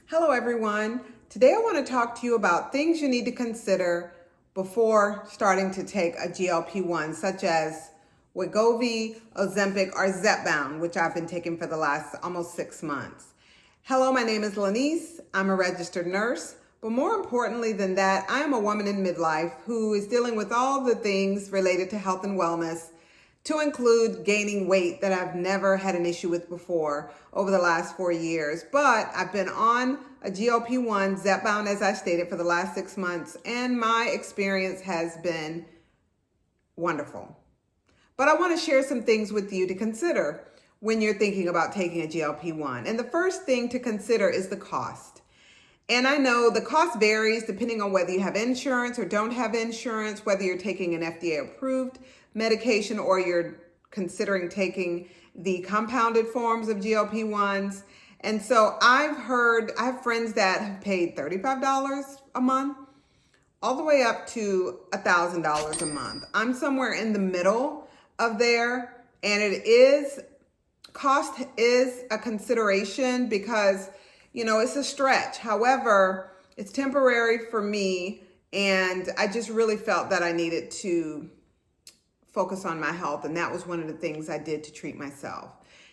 Hello everyone. Today I want to talk to you about things you need to consider before starting to take a GLP-1, such as Wegovy, Ozempic, or Zepbound, which I've been taking for the last almost 6 months. Hello, my name is Lanice. I'm a registered nurse, but more importantly than that, I am a woman in midlife who is dealing with all the things related to health and wellness, to include gaining weight that I've never had an issue with before over the last 4 years. But I've been on a GLP-1, Zepbound, as I stated, for the last 6 months, and my experience has been wonderful. But I want to share some things with you to consider when you're thinking about taking a GLP-1. And the first thing to consider is the cost. And I know the cost varies depending on whether you have insurance or don't have insurance, whether you're taking an FDA-approved medication or you're considering taking the compounded forms of GLP-1s. And so I have friends that have paid $35 a month all the way up to $1,000 a month. I'm somewhere in the middle of there, and cost is a consideration because it's a stretch. However, it's temporary for me, and I just really felt that I needed to focus on my health, and that was one of the things I did to treat myself.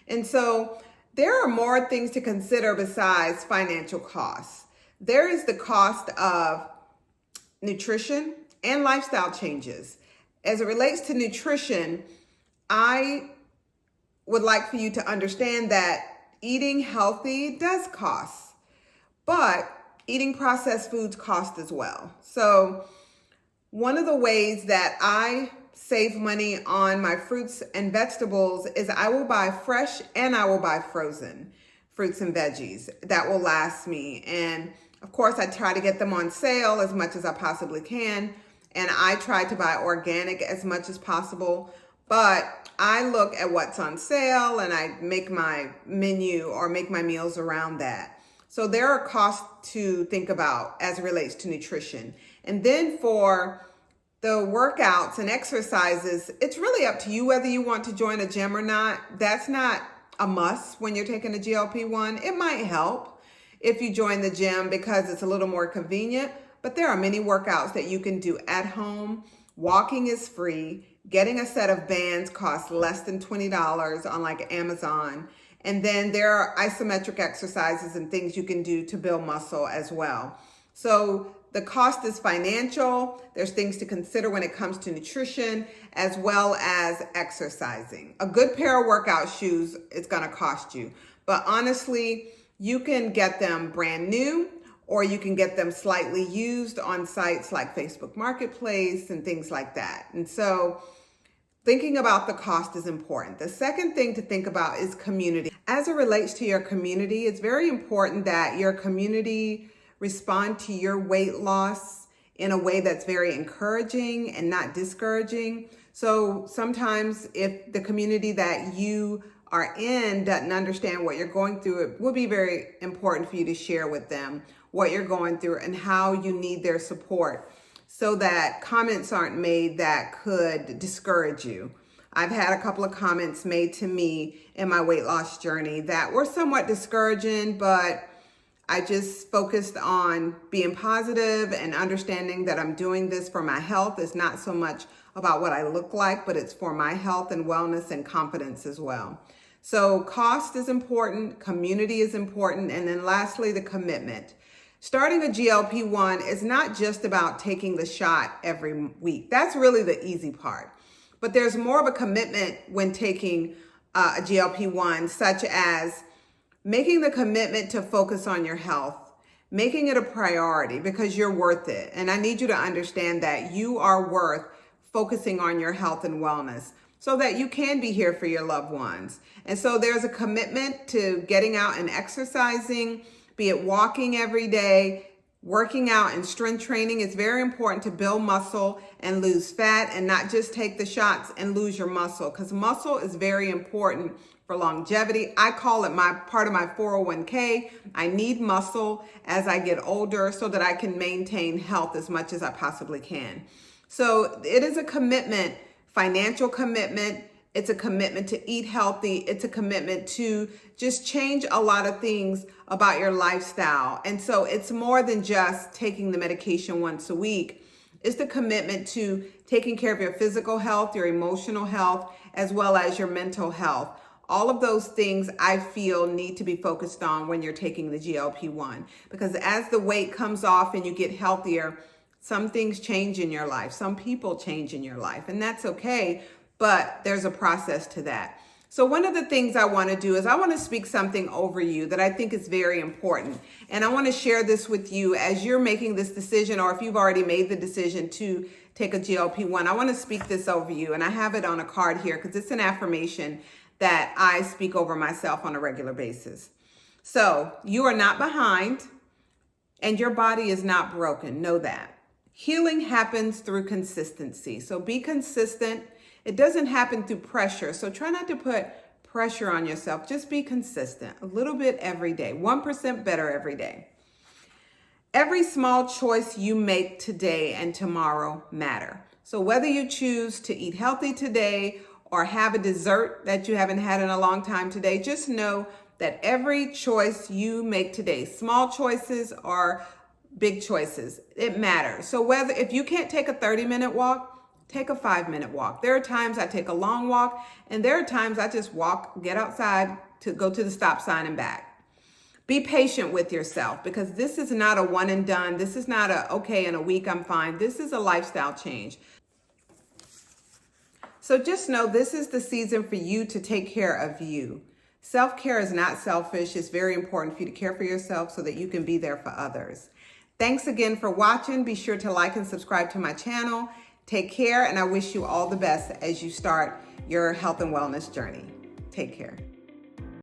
And so there are more things to consider besides financial costs. There is the cost of nutrition and lifestyle changes. As it relates to nutrition, I would like for you to understand that eating healthy does cost, but eating processed foods cost as well. So one of the ways that I save money on my fruits and vegetables is I will buy fresh and I will buy frozen fruits and veggies that will last me. And of course, I try to get them on sale as much as I possibly can. And I try to buy organic as much as possible. But I look at what's on sale and I make my menu or make my meals around that. So there are costs to think about as it relates to nutrition. And then for the workouts and exercises, it's really up to you whether you want to join a gym or not. That's not a must when you're taking a GLP-1. It might help if you join the gym because it's a little more convenient, but there are many workouts that you can do at home. Walking is free. Getting a set of bands costs less than $20 on like Amazon. And then there are isometric exercises and things you can do to build muscle as well. So the cost is financial. There's things to consider when it comes to nutrition as well as exercising. A good pair of workout shoes is going to cost you. But honestly, you can get them brand new or you can get them slightly used on sites like Facebook Marketplace and things like that. And so thinking about the cost is important. The second thing to think about is community. As it relates to your community, it's very important that your community respond to your weight loss in a way that's very encouraging and not discouraging. So sometimes if the community that you are in doesn't understand what you're going through, it will be very important for you to share with them what you're going through and how you need their support so that comments aren't made that could discourage you. I've had a couple of comments made to me in my weight loss journey that were somewhat discouraging, but I just focused on being positive and understanding that I'm doing this for my health. It's not so much about what I look like, but it's for my health and wellness and confidence as well. So cost is important, community is important, and then lastly, the commitment. Starting a GLP-1 is not just about taking the shot every week. That's really the easy part. But there's more of a commitment when taking a GLP-1, such as making the commitment to focus on your health, making it a priority because you're worth it. And I need you to understand that you are worth focusing on your health and wellness so that you can be here for your loved ones. And so there's a commitment to getting out and exercising, be it walking every day, working out and strength training. It's very important to build muscle and lose fat and not just take the shots and lose your muscle, because muscle is very important for longevity. I call it part of my 401k. I need muscle as I get older so that I can maintain health as much as I possibly can. So it is a commitment, financial commitment, It's a commitment to eat healthy. It's a commitment to just change a lot of things about your lifestyle. And so it's more than just taking the medication once a week. It's the commitment to taking care of your physical health, your emotional health, as well as your mental health. All of those things I feel need to be focused on when you're taking the GLP-1, because as the weight comes off and you get healthier, some things change in your life. Some people change in your life, and that's okay, but there's a process to that. So one of the things I want to do is I want to speak something over you that I think is very important. And I want to share this with you as you're making this decision, or if you've already made the decision to take a GLP-1, I want to speak this over you. And I have it on a card here because it's an affirmation that I speak over myself on a regular basis. So you are not behind and your body is not broken. Know that. Healing happens through consistency. So be consistent. It doesn't happen through pressure. So try not to put pressure on yourself. Just be consistent a little bit every day, 1% better every day. Every small choice you make today and tomorrow matter. So whether you choose to eat healthy today or have a dessert that you haven't had in a long time today, just know that every choice you make today, small choices or big choices, it matters. So if you can't take a 30-minute walk, take a 5-minute walk. There are times I take a long walk, and there are times I just walk, get outside to go to the stop sign and back. Be patient with yourself, because this is not a one and done. This is not okay, in a week I'm fine. This is a lifestyle change. So just know this is the season for you to take care of you. Self-care is not selfish. It's very important for you to care for yourself so that you can be there for others. Thanks again for watching. Be sure to like and subscribe to my channel. Take care, and I wish you all the best as you start your health and wellness journey. Take care.